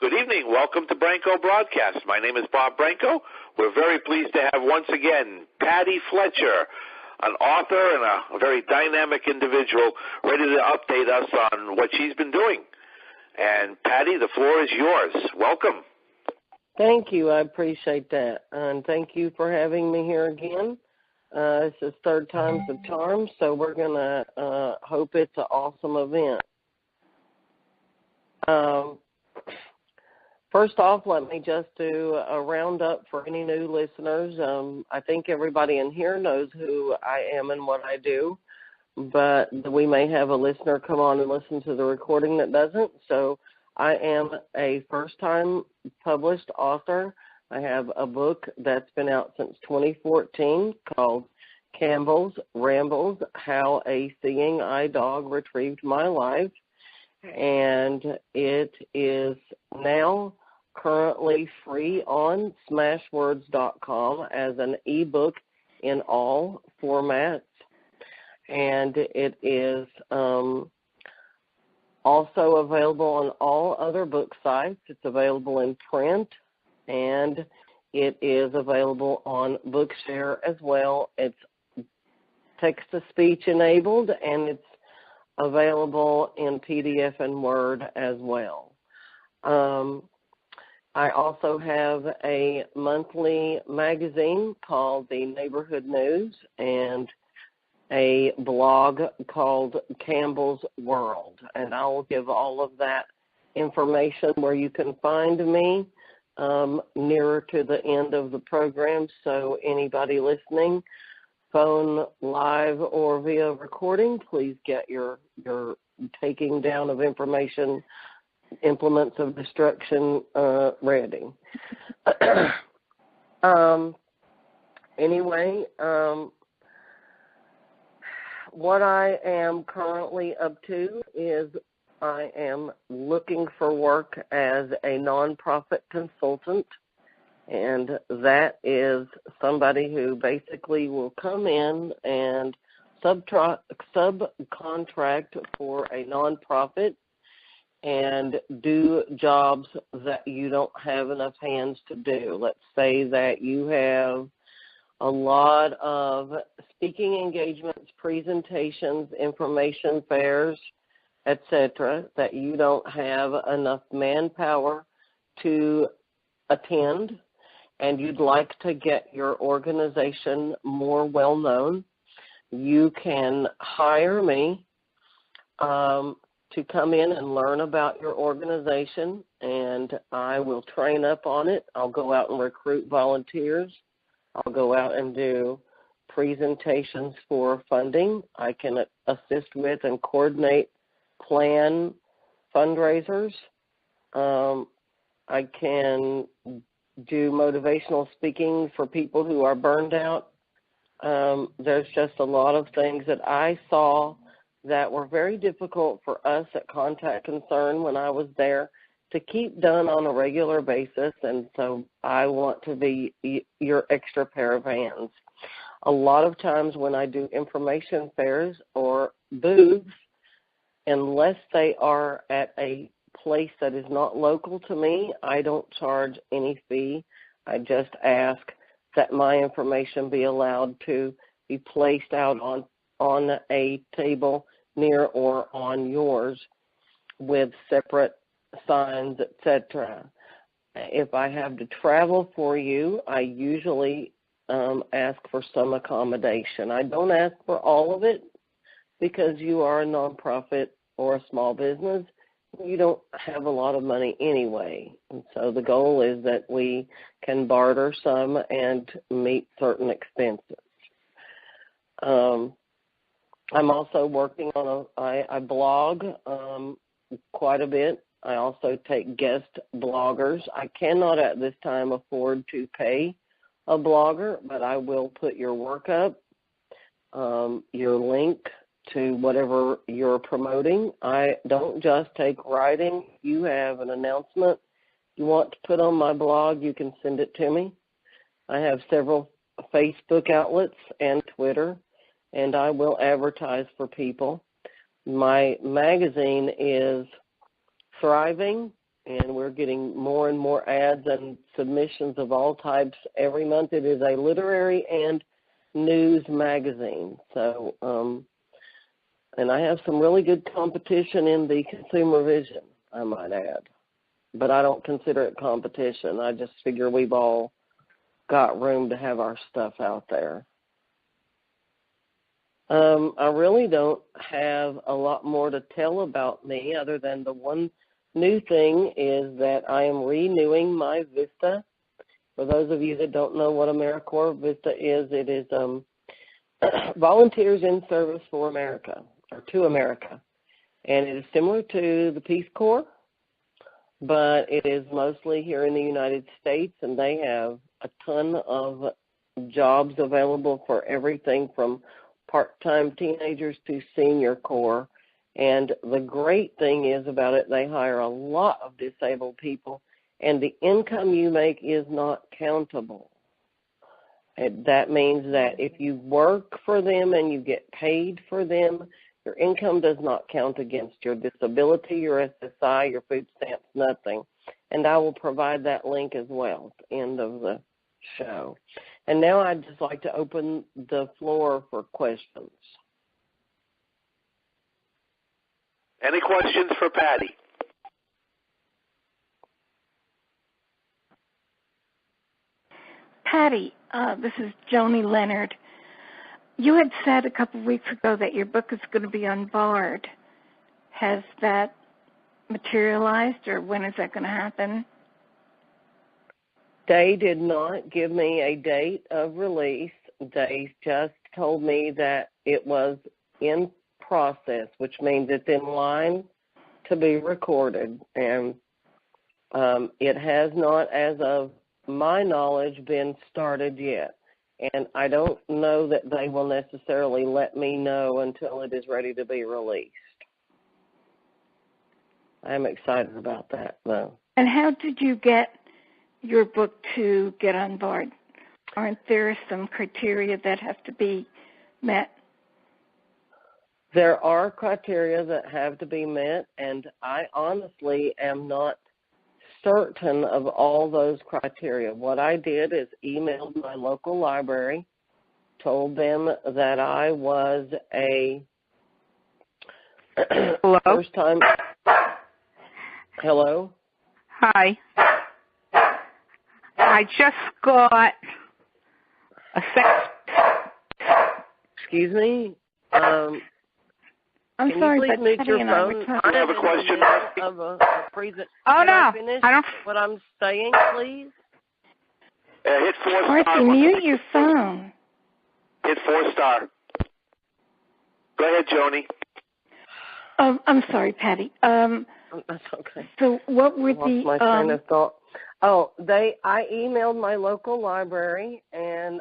Good evening. Welcome to Branco Broadcast. My name is Bob Branco. We're very pleased to have once again Patti Fletcher, an author and a very dynamic individual, ready to update us on what she's been doing. And Patti, the floor is yours. Welcome. Thank you. I appreciate that. And thank you for having me here again. This is third time's the charm, so we're going to hope it's an awesome event. First off, let me just do a roundup for any new listeners. I think everybody in here knows who I am and what I do, but we may have a listener come on and listen to the recording that doesn't. So I am a first-time published author. I have a book that's been out since 2014 called Campbell's Rambles, How a Seeing Eye Dog Retrieved My Life. And it is now currently free on smashwords.com as an ebook in all formats. And it is also available on all other book sites. It's available in print, and it is available on Bookshare as well. It's text-to-speech enabled, and it's available in PDF and Word as well. I also have a monthly magazine called The Neighborhood News and a blog called Campbell's World. And I will give all of that information where you can find me nearer to the end of the program. So anybody listening, phone, live, or via recording, please get your taking down of information, implements of destruction ready. Anyway, what I am currently up to is I am looking for work as a nonprofit consultant. And that is somebody who basically will come in and subcontract for a nonprofit and do jobs that you don't have enough hands to do. Let's say that you have a lot of speaking engagements, presentations, information fairs, etc., that you don't have enough manpower to attend, and you'd like to get your organization more well-known. You can hire me to come in and learn about your organization, and I will train up on it. I'll go out and recruit volunteers. I'll go out and do presentations for funding. I can assist with and coordinate, plan fundraisers. I can do motivational speaking for people who are burned out. There's just a lot of things that I saw that were very difficult for us at Contact Concern when I was there to keep done on a regular basis, and so I want to be your extra pair of hands. A lot of times when I do information fairs or booths, unless they are at a place that is not local to me, I don't charge any fee. I just ask that my information be allowed to be placed out on a table near or on yours with separate signs, etc. If I have to travel for you, I usually ask for some accommodation. I don't ask for all of it because you are a nonprofit or a small business. You don't have a lot of money anyway. And so the goal is that we can barter some and meet certain expenses. I'm also working on I blog quite a bit. I also take guest bloggers. I cannot at this time afford to pay a blogger, but I will put your work up, your link to whatever you're promoting. I don't just take writing. If you have an announcement you want to put on my blog, you can send it to me. I have several Facebook outlets and Twitter, and I will advertise for people. My magazine is thriving. and we're getting more and more ads and submissions of all types every month. It is a literary and news magazine. So, and I have some really good competition in the consumer vision, I might add. But I don't consider it competition. I just figure we've all got room to have our stuff out there. I really don't have a lot more to tell about me other than the one new thing is that I am renewing my VISTA. For those of you that don't know what AmeriCorps VISTA is, it is Volunteers in Service for America, or to America. And it is similar to the Peace Corps, but it is mostly here in the United States, and they have a ton of jobs available for everything from part-time teenagers to senior corps. And the great thing is about it, they hire a lot of disabled people, and the income you make is not countable. And that means that if you work for them and you get paid for them, your income does not count against your disability, your SSI, your food stamps, nothing. And I will provide that link as well at the end of the show. And now I'd just like to open the floor for questions. Any questions for Patti? Patti, this is Joni Leonard. You had said a couple of weeks ago that your book is going to be on Bard. Has that materialized, or when is that going to happen? They did not give me a date of release. They just told me that it was in process, which means it's in line to be recorded. And it has not, as of my knowledge, been started yet. And I don't know that they will necessarily let me know until it is ready to be released. I'm excited about that, though. And how did you get your book to get on Bard? Aren't there some criteria that have to be met? There are criteria that have to be met, and I honestly am not certain of all those criteria. What I did is emailed my local library, told them that I was a Hello? first-time. Hello? Hi. I just got a Excuse me? I'm Can sorry, you please but mute Patti your and I were phone? talking. I have a question. Of a present. Oh, Can no. I finish I don't. what I'm saying, please? Hit 4 star. Marcy, mute your phone. Hit 4 star. Go ahead, Joni. I'm sorry, Patti. That's okay. So what were Lost my train of thought. Oh, I emailed my local library, and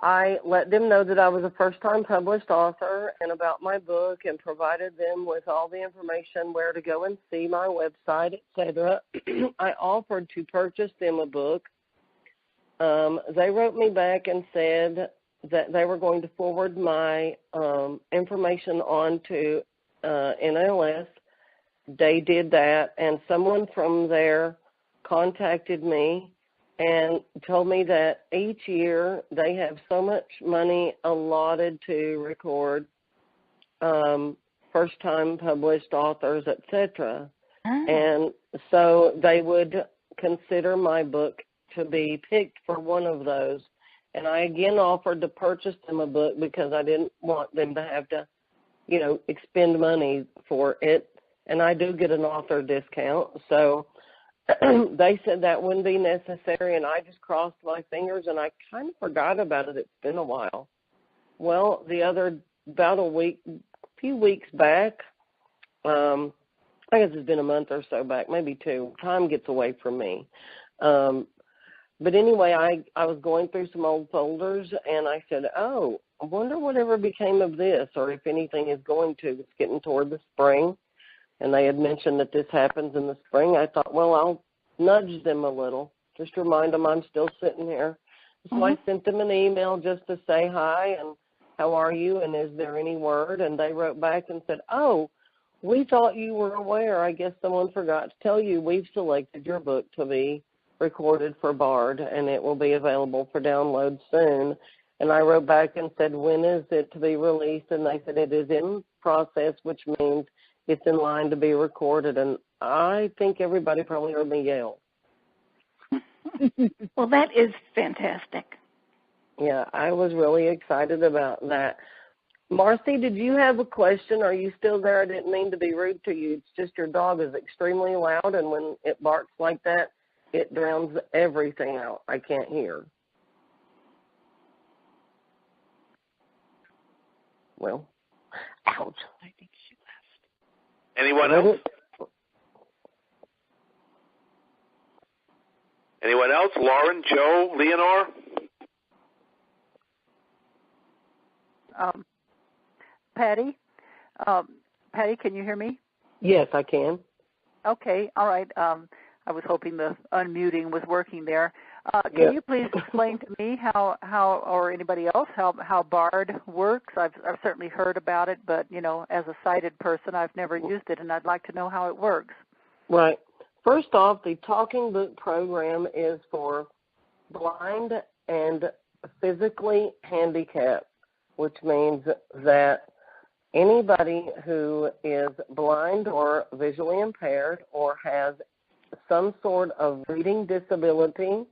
I let them know that I was a first-time published author and about my book, and provided them with all the information, where to go and see my website, etc. I offered to purchase them a book. They wrote me back and said that they were going to forward my information on to NLS. They did that, and someone from there contacted me and told me that each year they have so much money allotted to record first-time published authors, etc. And so they would consider my book to be picked for one of those. And I again offered to purchase them a book because I didn't want them to have to, expend money for it. And I do get an author discount. So they said that wouldn't be necessary, and I just crossed my fingers, and I kind of forgot about it. It's been a while. Well, about a few weeks back, I guess it's been a month or so back, maybe 2. Time gets away from me. But anyway, I was going through some old folders, and I said, oh, I wonder whatever became of this, or if anything is going to. It's getting toward the spring. And they had mentioned that this happens in the spring. I thought, well, I'll nudge them a little, just remind them I'm still sitting here. So I sent them an email just to say hi and how are you and is there any word? And they wrote back and said, oh, We thought you were aware. I guess someone forgot to tell you we've selected your book to be recorded for Bard, and it will be available for download soon. And I wrote back and said, when is it to be released? And they said it is in process, which means it's in line to be recorded. And I think everybody probably heard me yell. Well, that is fantastic. Yeah, I was really excited about that. Marcy, did you have a question? Are you still there? I didn't mean to be rude to you. It's just your dog is extremely loud, and when it barks like that, it drowns everything out. I can't hear. Well, ouch. I think she left. Anyone else? Anyone else? Lauren, Joe, Leonore? Patti, can you hear me? Yes, I can. Okay, all right. I was hoping the unmuting was working there. Can Yes. you please explain to me how or anybody else how Bard works? I've certainly heard about it, but as a sighted person, I've never used it, and I'd like to know how it works. Right. First off, the Talking Book program is for blind and physically handicapped, which means that anybody who is blind or visually impaired or has some sort of reading disability,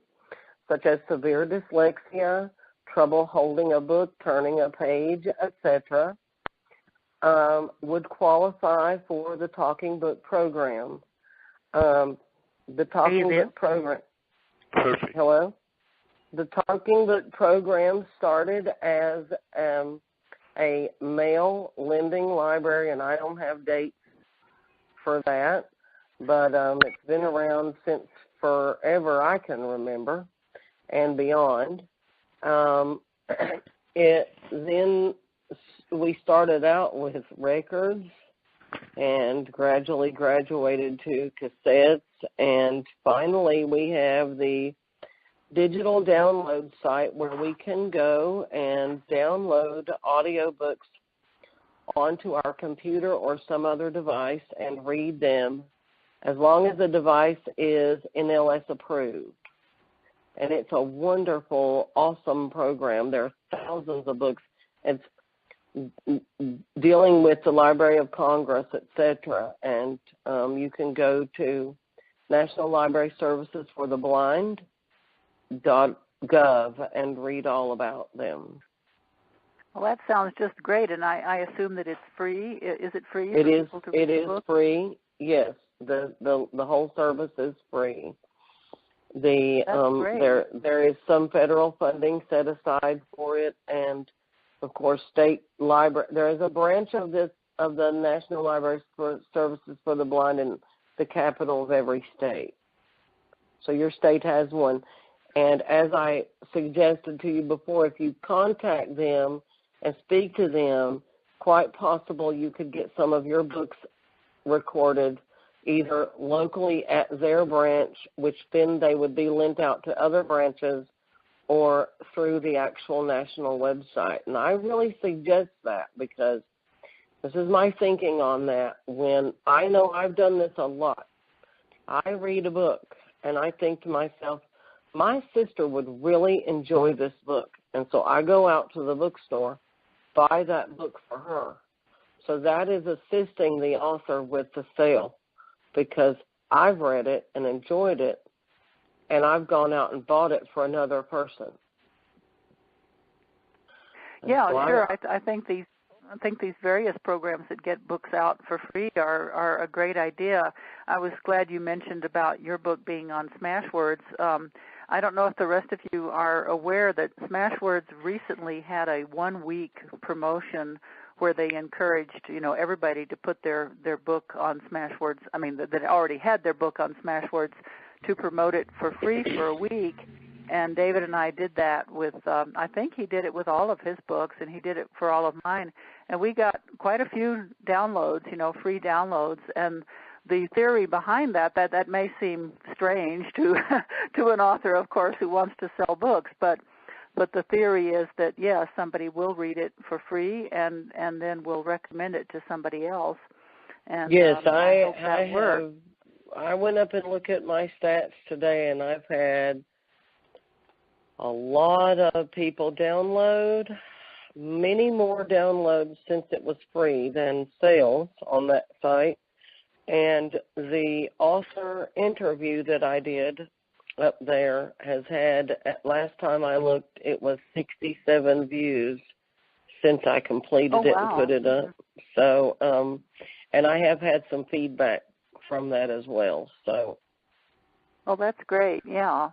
such as severe dyslexia, trouble holding a book, turning a page, etc., would qualify for the Talking Book program. The Talking Book program. Perfect. Hello? The Talking Book program started as a mail lending library, and I don't have dates for that, but it's been around since forever I can remember and beyond. Then we started out with records and gradually graduated to cassettes, and finally we have the digital download site where we can go and download audiobooks onto our computer or some other device and read them as long as the device is NLS approved. And it's a wonderful, awesome program. There are thousands of books. It's dealing with the Library of Congress, etc. And you can go to National Library Services for the Blind .gov and read all about them. Well, that sounds just great, and I assume that it's free. Is it free? It is. For people to read It is books? free. Yes, the whole service is free. There is some federal funding set aside for it, and of course, state library. There is a branch of the National Library Services for the Blind in the capital of every state. So your state has one. And as I suggested to you before, if you contact them and speak to them, quite possible you could get some of your books recorded either locally at their branch, which then they would be lent out to other branches, or through the actual national website. And I really suggest that because this is my thinking on that. When I know I've done this a lot, I read a book and I think to myself, my sister would really enjoy this book. And so I go out to the bookstore, buy that book for her. So that is assisting the author with the sale because I've read it and enjoyed it, and I've gone out and bought it for another person. Yeah, so sure. I think these various programs that get books out for free are a great idea. I was glad you mentioned about your book being on Smashwords. I don't know if the rest of you are aware that Smashwords recently had a 1-week promotion where they encouraged, everybody to put their book on Smashwords. I mean, that already had their book on Smashwords to promote it for free for a week. And David and I did that with, I think he did it with all of his books, and he did it for all of mine. And we got quite a few downloads, free downloads. And the theory behind that may seem strange to to an author, of course, who wants to sell books, but the theory is that, somebody will read it for free and then will recommend it to somebody else. And yes, I hope that works. I went up and looked at my stats today, and I've had a lot of people download, many more downloads since it was free than sales on that site. And the author interview that I did up there has had, last time I looked, it was 67 views since I completed it and put it up. So, and I have had some feedback from that as well. So, oh, that's great. Yeah.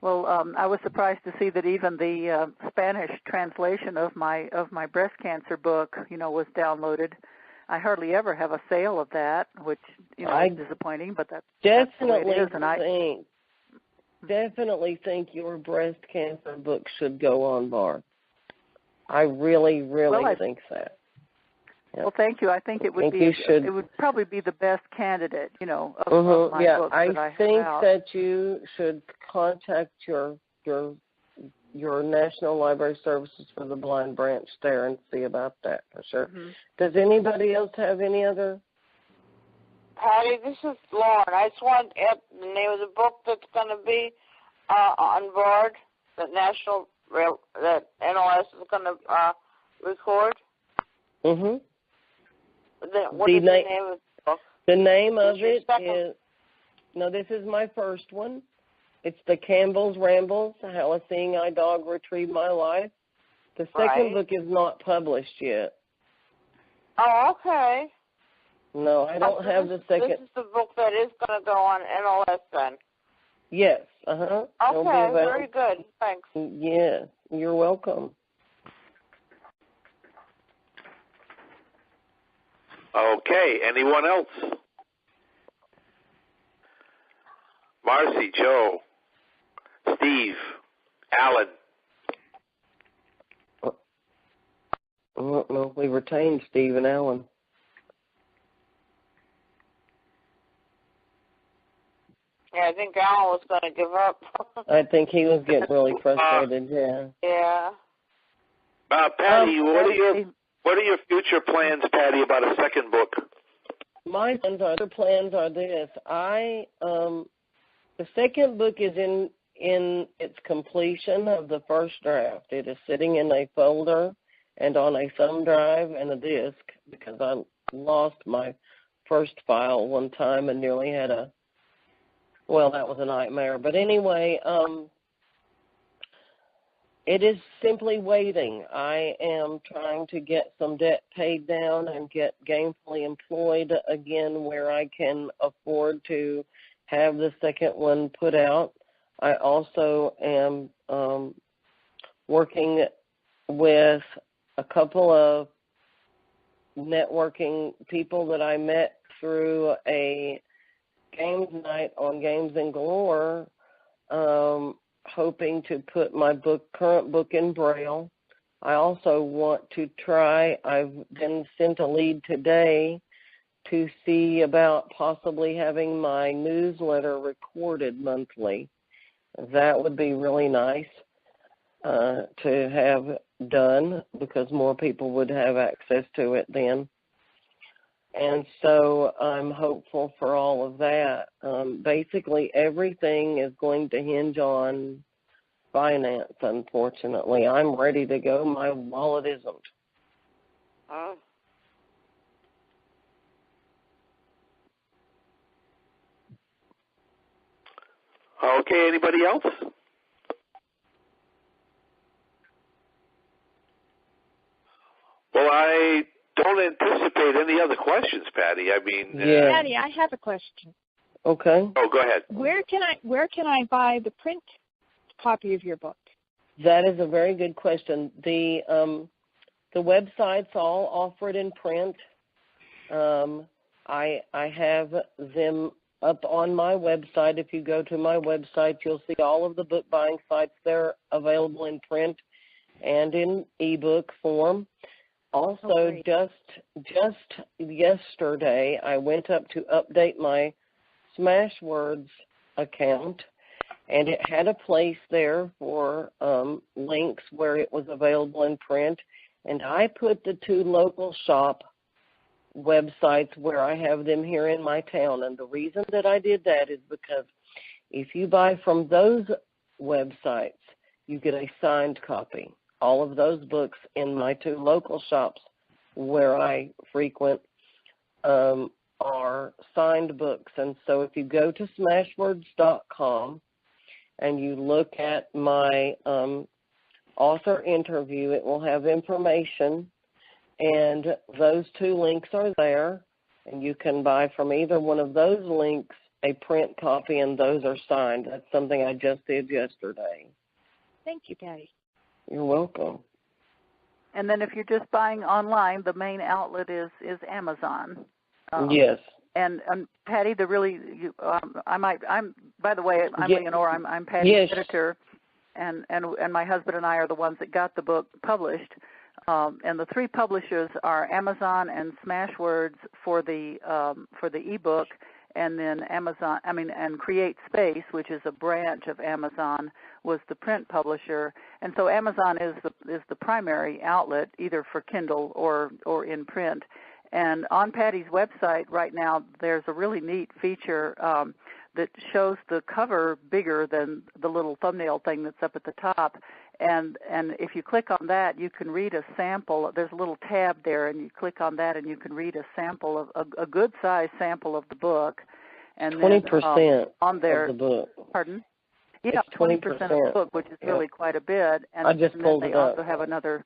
Well, I was surprised to see that even the Spanish translation of my breast cancer book, was downloaded. I hardly ever have a sale of that, which is disappointing, but that's the way it is. And I definitely think your breast cancer book should go on Bard. I really think that. Yep. Well, thank you. I think it would it would probably be the best candidate, of my books that I think have out. that you should contact your National Library Services for the Blind branch there and see about that for sure. Mm-hmm. Does anybody else have any other? Patty, this is Lauren. I just want to add the name of the book that's going to be on board that that NLS is going to record. Mm-hmm. What is the name of the book? The name of it is, this is my first one. It's The Campbell's Rambles, How a Seeing Eye Dog Retrieved My Life. The second book is not published yet. Oh, okay. No, I don't have the second. This is the book that is going to go on NLS then? Yes, uh-huh. Okay, very good. Thanks. Yes, you're welcome. Okay, anyone else? Marcy, Joe, Steve, Alan. No, we retained Steve and Alan. Yeah, I think Alan was going to give up. I think he was getting really frustrated, Yeah. Patty, what are your future plans, Patty, about a second book? My plans are this. The second book is in its completion of the first draft. It is sitting in a folder and on a thumb drive and a disk because I lost my first file one time and nearly had that was a nightmare. But anyway, it is simply waiting. I am trying to get some debt paid down and get gainfully employed again where I can afford to have the second one put out. I also am working with a couple of networking people that I met through a games night on Games and Galore, hoping to put my current book in Braille. I also want to try, I've been sent a lead today to see about possibly having my newsletter recorded monthly. That would be really nice to have done because more people would have access to it then. And so I'm hopeful for all of that. Basically, everything is going to hinge on finance, unfortunately. I'm ready to go. My wallet isn't. Okay, anybody else? Well, I don't anticipate any other questions, Patty. I mean, Patty, I have a question. Okay. Oh, go ahead. Where can I buy the print copy of your book? That is a very good question. The websites all offer it in print. I have them up on my website. If you go to my website, you'll see all of the book buying sites there available in print and in ebook form. Also, just yesterday, I went up to update my Smashwords account, and it had a place there for links where it was available in print, and I put the two local shop websites where I have them here in my town. And the reason that I did that is because if you buy from those websites, you get a signed copy. All of those books in my 2 local shops where I frequent are signed books. And so if you go to smashwords.com and you look at my author interview, it will have information, and those 2 links are there, and you can buy from either one of those links a print copy, and those are signed. That's something I just did yesterday. Thank you, Patty. You're welcome. And then if you're just buying online, the main outlet is Amazon. Yes. And Patty, by the way, I'm Leonore. I'm Patty's yes. editor, and my husband and I are the ones that got the book published. And the 3 publishers are Amazon and Smashwords for the ebook, and then and Create Space, which is a branch of Amazon, was the print publisher. And so Amazon is the primary outlet, either for Kindle or in print. And on Patty's website right now, there's a really neat feature that shows the cover bigger than the little thumbnail thing that's up at the top. And if you click on that, you can read a sample. There's a little tab there, and you click on that, and you can read a sample of a good-sized sample of the book. And 20% on there, of the book. Pardon? Yeah, it's 20% of the book, which is really quite a bit. And I just pulled they it up. also have another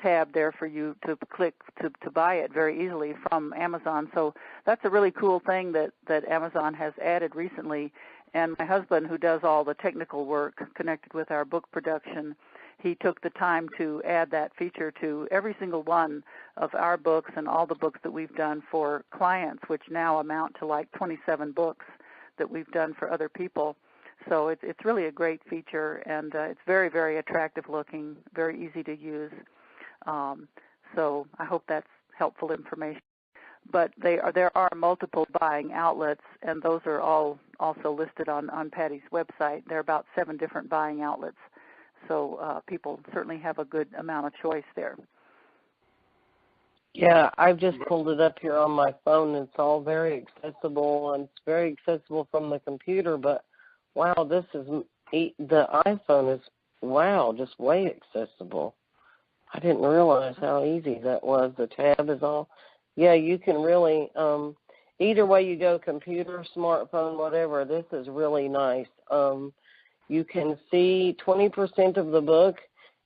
tab there for you to click to buy it very easily from Amazon. So that's a really cool thing that Amazon has added recently. And my husband, who does all the technical work connected with our book production, he took the time to add that feature to every single one of our books and all the books that we've done for clients, which now amount to like 27 books that we've done for other people. So it's really a great feature, and it's very, very attractive looking, very easy to use. So I hope that's helpful information. But there are multiple buying outlets, and those are all also listed on Patty's website. There are about 7 different buying outlets, so people certainly have a good amount of choice there. Yeah, I've just pulled it up here on my phone. It's all very accessible, and it's very accessible from the computer. But wow, the iPhone is just way accessible. I didn't realize how easy that was. The tab is all. Yeah, you can really, either way you go, computer, smartphone, whatever, this is really nice. You can see 20% of the book,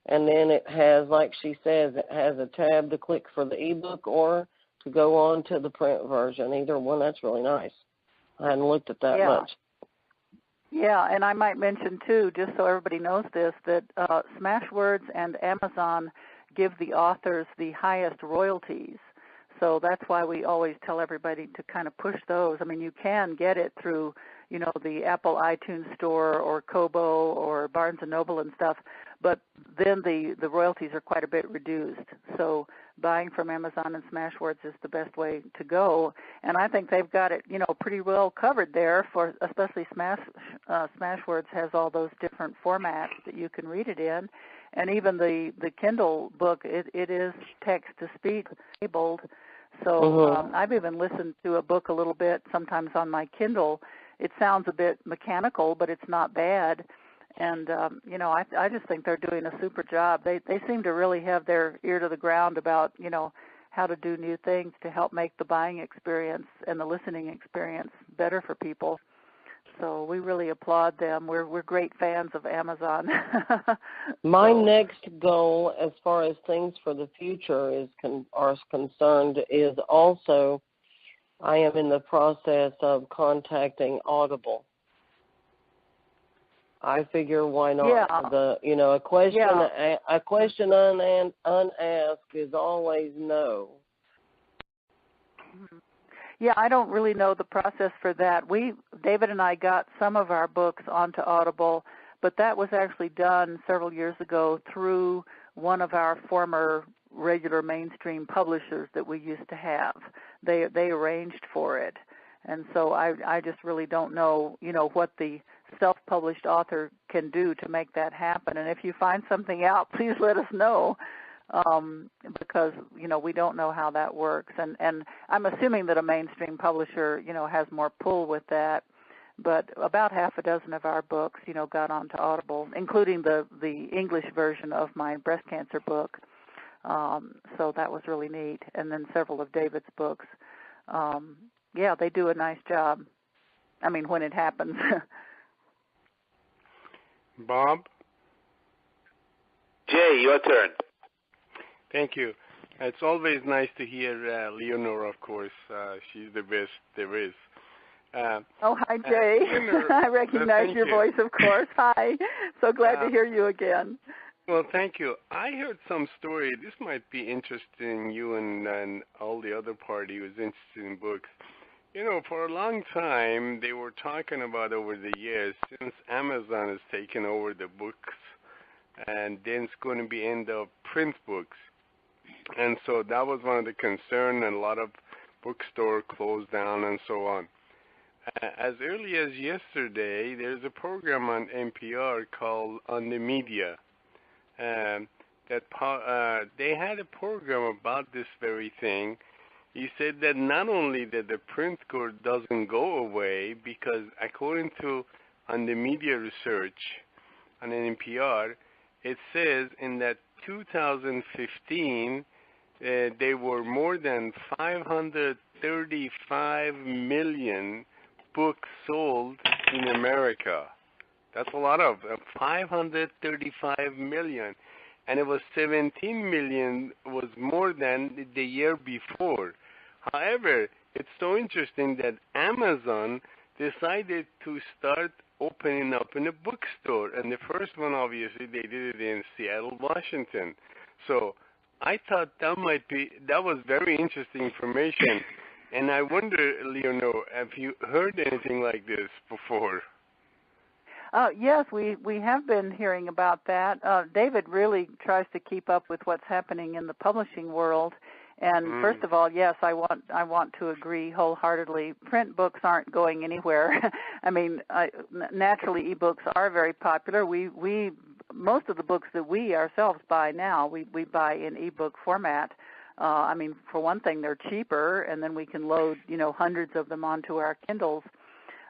and then it has, like she says, it has a tab to click for the ebook or to go on to the print version. Either one, that's really nice. I hadn't looked at that much. Yeah, and I might mention, too, just so everybody knows this, that Smashwords and Amazon give the authors the highest royalties. So that's why we always tell everybody to kind of push those. I mean, you can get it through, the Apple iTunes Store or Kobo or Barnes & Noble and stuff, but then the royalties are quite a bit reduced. So buying from Amazon and Smashwords is the best way to go. And I think they've got it, pretty well covered there, for especially Smashwords has all those different formats that you can read it in. And even the Kindle book, it is text-to-speech enabled. So I've even listened to a book a little bit sometimes on my Kindle. It sounds a bit mechanical, but it's not bad. And, I just think they're doing a super job. They seem to really have their ear to the ground about, how to do new things to help make the buying experience and the listening experience better for people. So we really applaud them. We're great fans of Amazon. My next goal, as far as things for the future are concerned, is also I am in the process of contacting Audible. I figure why not? Yeah. A question unasked is always no. Yeah, I don't really know the process for that. David and I got some of our books onto Audible, but that was actually done several years ago through one of our former regular mainstream publishers that we used to have. They arranged for it. And so I just really don't know, what the self-published author can do to make that happen. And if you find something out, please let us know. because, we don't know how that works. And I'm assuming that a mainstream publisher, has more pull with that. But about half a dozen of our books, got onto Audible, including the English version of my breast cancer book. So that was really neat. And then several of David's books. Yeah, they do a nice job. I mean, when it happens. Bob? Jay, your turn. Thank you. It's always nice to hear Leonora, of course. She's the best there is. Hi, Jay. I recognize your voice, of course. Hi. So glad to hear you again. Well, thank you. I heard some story. This might be interesting you and all the other party who's interested in books. For a long time, they were talking about over the years, since Amazon has taken over the books, and then it's going to be end of print books. And so that was one of the concerns, and a lot of bookstores closed down and so on. As early as yesterday, there's a program on NPR called On the Media. They had a program about this very thing. He said that not only that the print good doesn't go away, because according to On the Media research on NPR, it says in that 2015, there were more than 535 million books sold in America. That's a lot of 535 million, and it was 17 million was more than the year before. However, it's so interesting that Amazon decided to start opening up in a bookstore, and the first one, obviously, they did it in Seattle, Washington. So I thought that was very interesting information. And I wonder, Leonor, have you heard anything like this before? Yes, we have been hearing about that. David really tries to keep up with what's happening in the publishing world. And first of all, yes, I want to agree wholeheartedly. Print books aren't going anywhere. I mean, naturally, ebooks are very popular. Most of the books that we ourselves buy now, we buy in ebook format. I mean, for one thing, they're cheaper, and then we can load, hundreds of them onto our Kindles.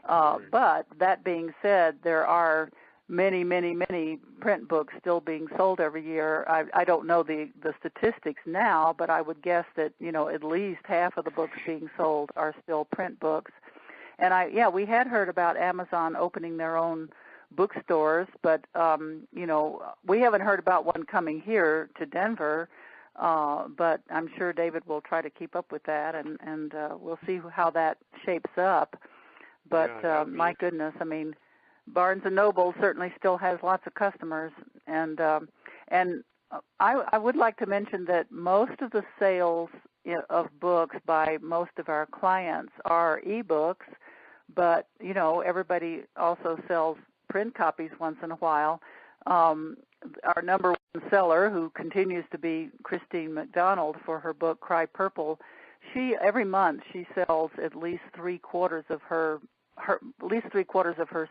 But that being said, there are many, many, many print books still being sold every year. I don't know the statistics now, but I would guess that, at least half of the books being sold are still print books. And we had heard about Amazon opening their own bookstores, but, we haven't heard about one coming here to Denver. But I'm sure David will try to keep up with that, and we'll see how that shapes up. But my goodness, I mean, Barnes & Noble certainly still has lots of customers, and I would like to mention that most of the sales of books by most of our clients are ebooks, but everybody also sells print copies once in a while. Our number one seller, who continues to be Christine McDonald for her book Cry Purple, every month she sells at least three-quarters of her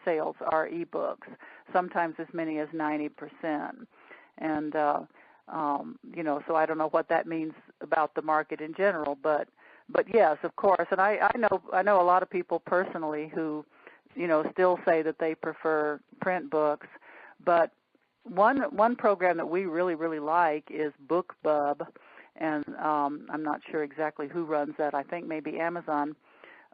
sales are ebooks, sometimes as many as 90%. And so I don't know what that means about the market in general, but yes, of course. And I know a lot of people personally who still say that they prefer print books, but one program that we really, really like is Bookbub, and I'm not sure exactly who runs that. I think maybe Amazon,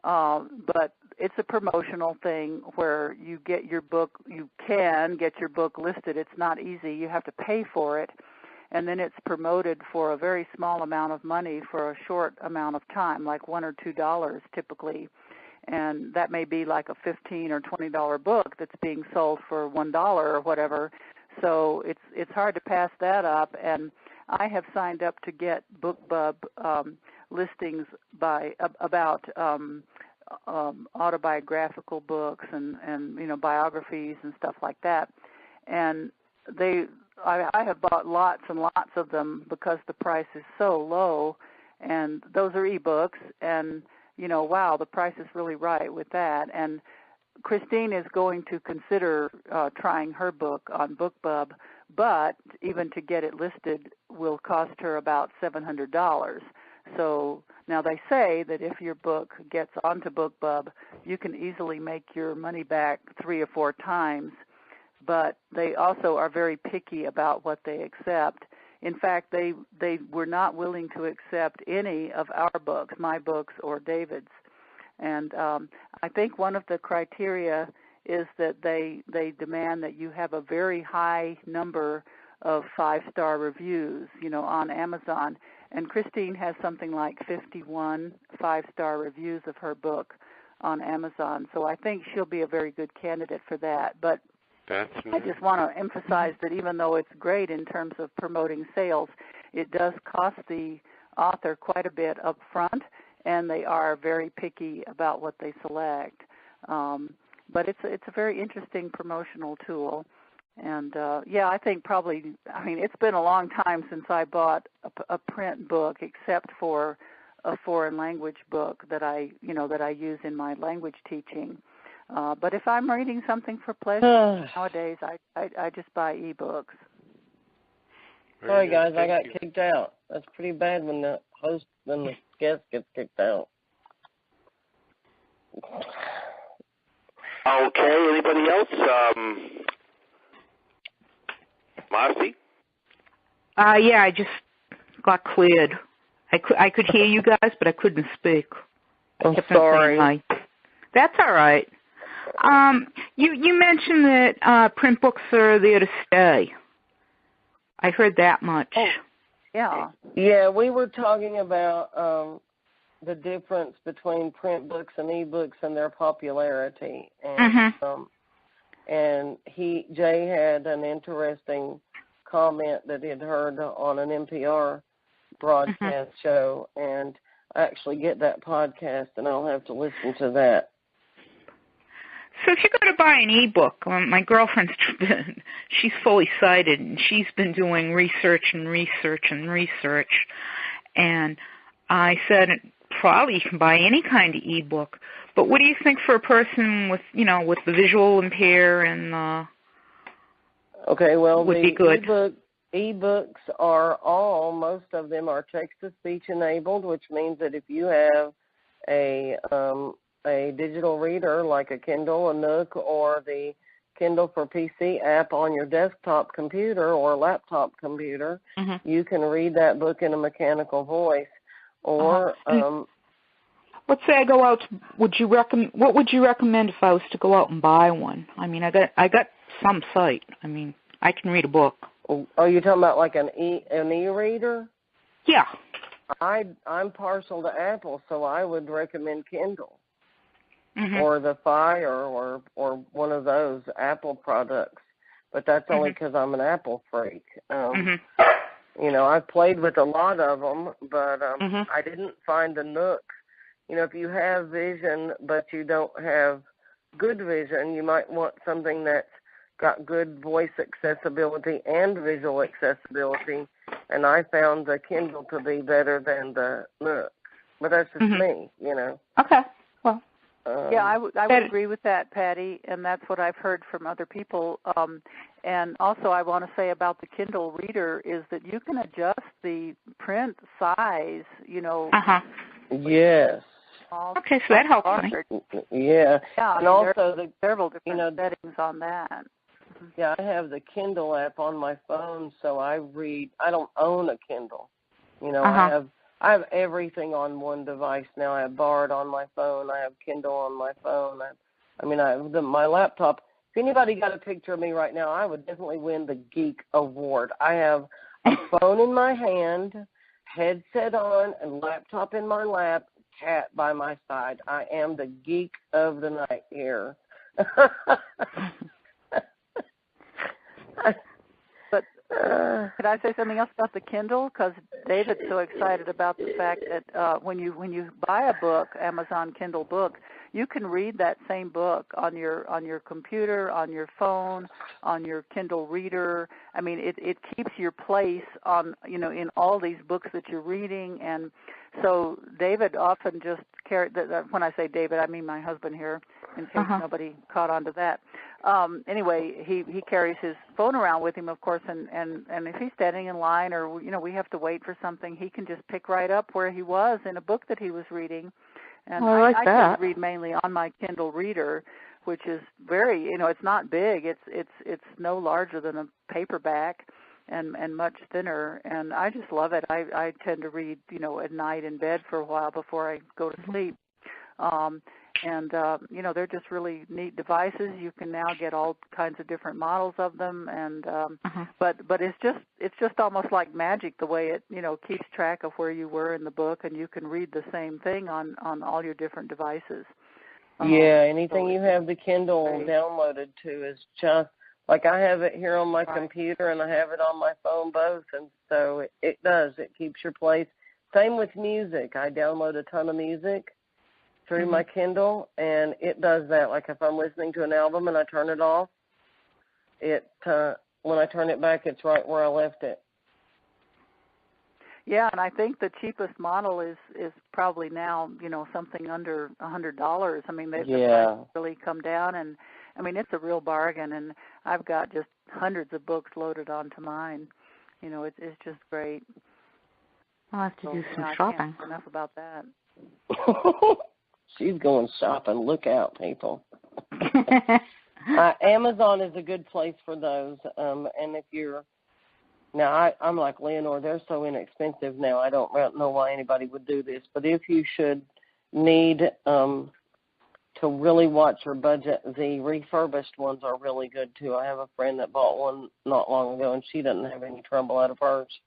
but it's a promotional thing where you can get your book listed. It's not easy. You have to pay for it, and then it's promoted for a very small amount of money for a short amount of time, like $1 or $2 typically. And that may be like a $15 or $20 book that's being sold for $1 or whatever. So it's hard to pass that up. And I have signed up to get Bookbub listings about autobiographical books and biographies and stuff like that. And I have bought lots and lots of them because the price is so low. And those are ebooks, and wow, the price is really right with that. And Christine is going to consider trying her book on Bookbub, but even to get it listed will cost her about $700. So now they say that if your book gets onto Bookbub, you can easily make your money back 3 or 4 times, but they also are very picky about what they accept. In fact, they were not willing to accept any of our books, my books or David's. And I think one of the criteria is that they demand that you have a very high number of 5-star reviews, on Amazon. And Christine has something like 51 5-star reviews of her book on Amazon. So I think she'll be a very good candidate for that. But I just want to emphasize that even though it's great in terms of promoting sales, it does cost the author quite a bit up front, and they are very picky about what they select. But it's a very interesting promotional tool. And, I think it's been a long time since I bought a print book except for a foreign language book that I use in my language teaching. But if I'm reading something for pleasure nowadays, I just buy ebooks. Sorry, guys, I got kicked out. That's pretty bad when the guest gets kicked out. Okay, anybody else? Marcy? Yeah, I just got cleared. I could hear you guys, but I couldn't speak. I'm sorry. That's all right. You mentioned that print books are there to stay. I heard that much. Oh, yeah. Yeah, we were talking about the difference between print books and ebooks and their popularity. And Jay had an interesting comment that he'd heard on an NPR broadcast show, and I actually get that podcast, and I'll have to listen to that. So if you're going to buy an ebook, my girlfriend's she's fully sighted, and she's been doing research, and I said probably you can buy any kind of ebook. But what do you think for a person with the visual impair and okay, well, would be good? Ebooks are most of them are text-to-speech enabled, which means that if you have a digital reader like a Kindle, a Nook, or the Kindle for PC app on your desktop computer or laptop computer, you can read that book in a mechanical voice. Or let's say I go out. What would you recommend if I was to go out and buy one? I mean, I got some sight. I mean, I can read a book. Are you talking about like an e-reader? Yeah. I'm partial to Apple, so I would recommend Kindle or the Fire or one of those Apple products. But that's only because I'm an Apple freak. I've played with a lot of them, but I didn't find the Nook. If you have vision but you don't have good vision, you might want something that's got good voice accessibility and visual accessibility, and I found the Kindle to be better than the Nook. But that's just me, Okay. Well. Yeah, I would agree with that, Patty, and that's what I've heard from other people. And also I want to say about the Kindle Reader is that you can adjust the print size, Yes. Okay, so that helps me. Yeah. Yeah, and also there's several different settings on that. Yeah, I have the Kindle app on my phone, so I read. I don't own a Kindle. I have everything on one device now. I have Bard on my phone. I have Kindle on my phone. My laptop. If anybody got a picture of me right now, I would definitely win the Geek Award. I have a phone in my hand, headset on, and laptop in my lap, cat by my side. I am the geek of the night here. But could I say something else about the Kindle? Because David's so excited about the fact that when you buy a book, Amazon Kindle book, you can read that same book on your computer, on your phone, on your Kindle reader. I mean, it keeps your place on in all these books that you're reading. And so David often just when I say David, I mean my husband here, in case nobody caught on to that. anyway, he carries his phone around with him, of course, and if he's standing in line or we have to wait for something, he can just pick right up where he was in a book that he was reading. And I like that. I read mainly on my Kindle Reader, which is very, it's not big. It's no larger than a paperback, and much thinner. And I just love it. I tend to read, at night in bed for a while before I go to sleep. They're just really neat devices. You can now get all kinds of different models of them, and but it's just almost like magic the way it keeps track of where you were in the book, and you can read the same thing on all your different devices. Yeah, anything you have the Kindle downloaded to is just like I have it here on my computer and I have it on my phone both, and so it does. It keeps your place. Same with music. I download a ton of music through my Kindle, and it does that. Like if I'm listening to an album and I turn it off, when I turn it back, it's right where I left it. Yeah, and I think the cheapest model is probably now, something under $100. I mean, they've really come down, and I mean, it's a real bargain, and I've got just hundreds of books loaded onto mine. It's just great. I'll have to do some I shopping. can't say enough about that. She's going shopping. Look out, people. Amazon is a good place for those, and if you're now, I'm like Leonore, they're so inexpensive now. I don't know why anybody would do this. But if you should need to really watch your budget, the refurbished ones are really good, too. I have a friend that bought one not long ago, and she doesn't have any trouble out of hers.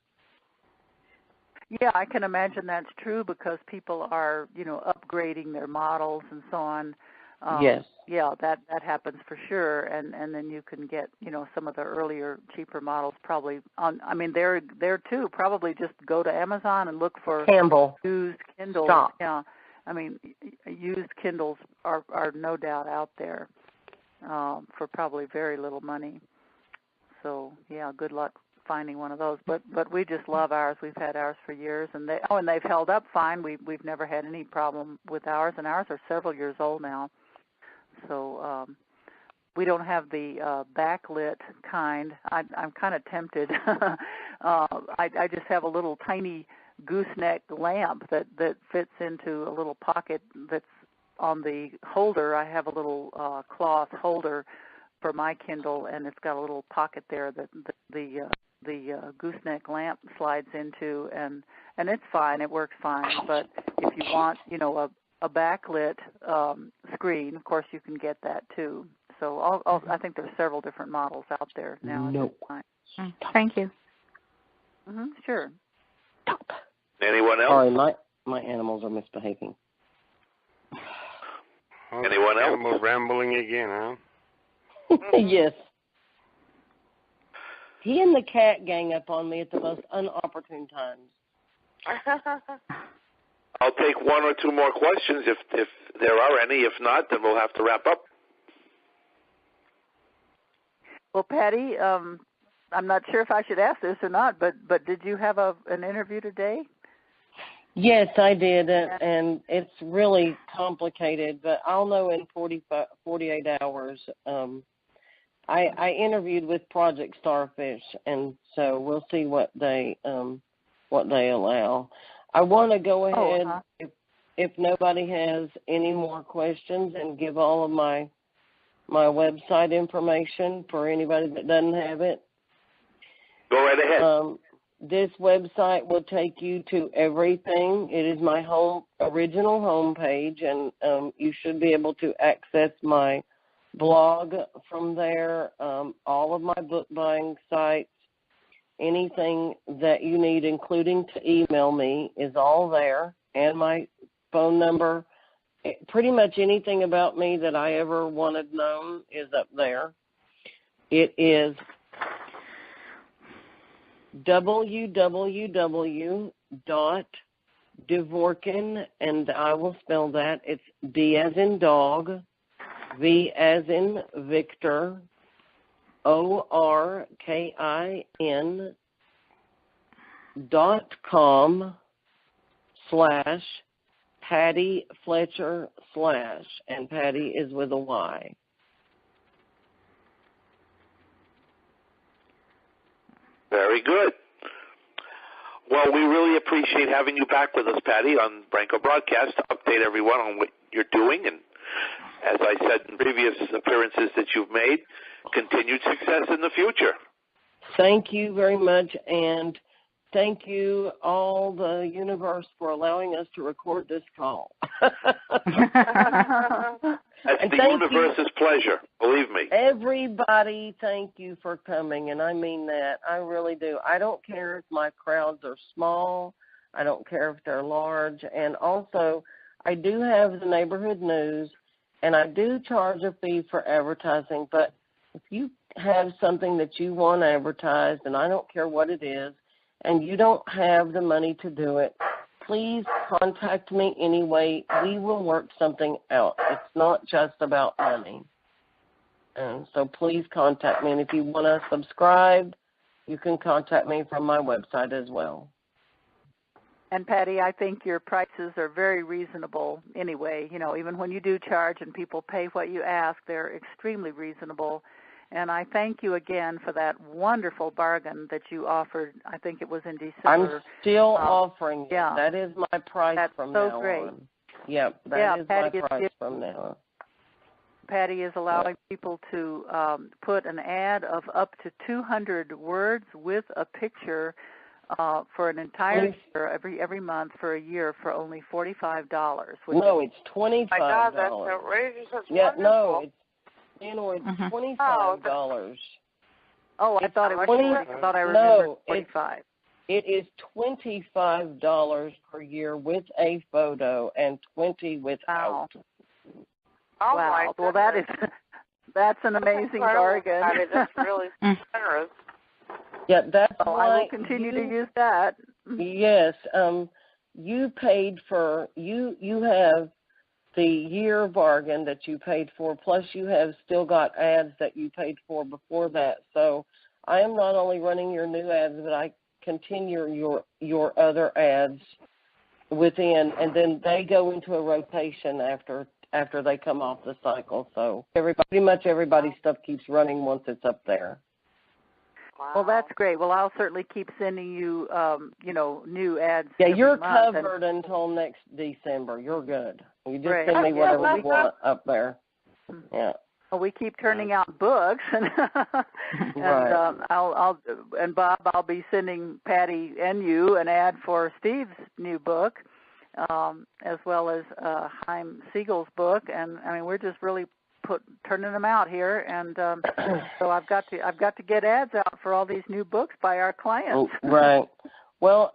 Yeah, I can imagine that's true because people are, upgrading their models and so on. Yes. Yeah, that happens for sure, and then you can get some of the earlier cheaper models probably on. I mean, there too. Probably just go to Amazon and look for Campbell used Kindles. Stop. Yeah, I mean, used Kindles are no doubt out there for probably very little money. So yeah, good luck finding one of those. But we just love ours. We've had ours for years, and they've held up fine. We've never had any problem with ours, and ours are several years old now. So we don't have the backlit kind. I'm kind of tempted. I just have a little tiny gooseneck lamp that fits into a little pocket that's on the holder. I have a little cloth holder for my Kindle, and it's got a little pocket there that the gooseneck lamp slides into, and it's fine. It works fine. But if you want, a backlit screen, of course, you can get that too. So I think there's several different models out there now. Nope. Thank you. Sure. Stop. Anyone else? Sorry, my animals are misbehaving. Anyone else? Animal rambling again, huh? Yes. He and the cat gang up on me at the most inopportune times. I'll take one or two more questions if there are any. If not, then we'll have to wrap up. Well, Patti, I'm not sure if I should ask this or not, but did you have an interview today? Yes, I did, and it's really complicated, but I'll know in 48 hours. I interviewed with Project Starfish, and so we'll see what they allow. I want to go ahead, if nobody has any more questions, and give all of my website information for anybody that doesn't have it. Go right ahead. This website will take you to everything. It is my original homepage, and you should be able to access my blog from there, all of my book buying sites. Anything that you need, including to email me, is all there, and my phone number. Pretty much anything about me that I ever wanted known is up there. It is www.Dvorkin, and I will spell that. It's D as in dog, V as in Victor, ORKIN.com/Patti Fletcher / and Patti is with a Y. Very good. Well, we really appreciate having you back with us, Patti, on Branco Broadcast to update everyone on what you're doing. And as I said in previous appearances that you've made, continued success in the future. Thank you very much, and thank you, all the universe, for allowing us to record this call. That's the universe's pleasure, believe me. Everybody, thank you for coming, and I mean that. I really do. I don't care if my crowds are small. I don't care if they're large. And also, I do have the neighborhood news, and I do charge a fee for advertising. But if you have something that you want advertised, and I don't care what it is, and you don't have the money to do it, please contact me anyway. We will work something out. It's not just about money. And so please contact me. And if you want to subscribe, you can contact me from my website as well. And Patti, I think your prices are very reasonable anyway. You know, even when you do charge and people pay what you ask, they're extremely reasonable. And I thank you again for that wonderful bargain that you offered. I think it was in December. I'm still offering it. Yeah. That is my price from now on. Yep, that is my price from now on. Patti is allowing people to put an ad of up to 200 words with a picture for an entire year, every month for a year, for only $45. No, it's $25. My God, that's outrageous. That's wonderful. No, it's $25. Oh, I thought it was 20. I thought I remembered 45. It is $25 per year with a photo and $20 without. Oh, wow. Well, that's an amazing bargain. That's really generous. Yeah, that's why I will continue to use that. Yes, you paid for you have the year bargain that you paid for, plus you have still got ads that you paid for before that. So I am not only running your new ads, but I continue your other ads within, and then they go into a rotation after they come off the cycle. So pretty much everybody's stuff keeps running once it's up there. Wow. Well, that's great. Well, I'll certainly keep sending you, new ads. Yeah, you're covered until next December. You're good. You just send me whatever you want up there. Yeah. Well, we keep turning out books, and right. And Bob, I'll be sending Patti and you an ad for Steve's new book, as well as Chaim Siegel's book, and I mean we're just really turning them out here, and so I've got to get ads out for all these new books by our clients. Oh, right. Well,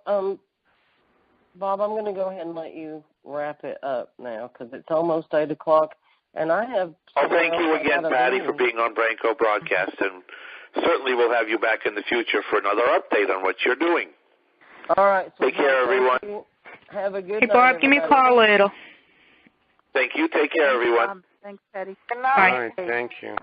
Bob, I'm going to go ahead and let you wrap it up now because it's almost 8 o'clock, and I have. Oh, thank you again, Patti, for being on Branco Broadcast, and certainly we'll have you back in the future for another update on what you're doing. All right. So take care, everyone. Have a good Hey, night. Bob, give me a call later. Thank you. Take care, everyone. Thanks, Patti. Good night. All right, thank you.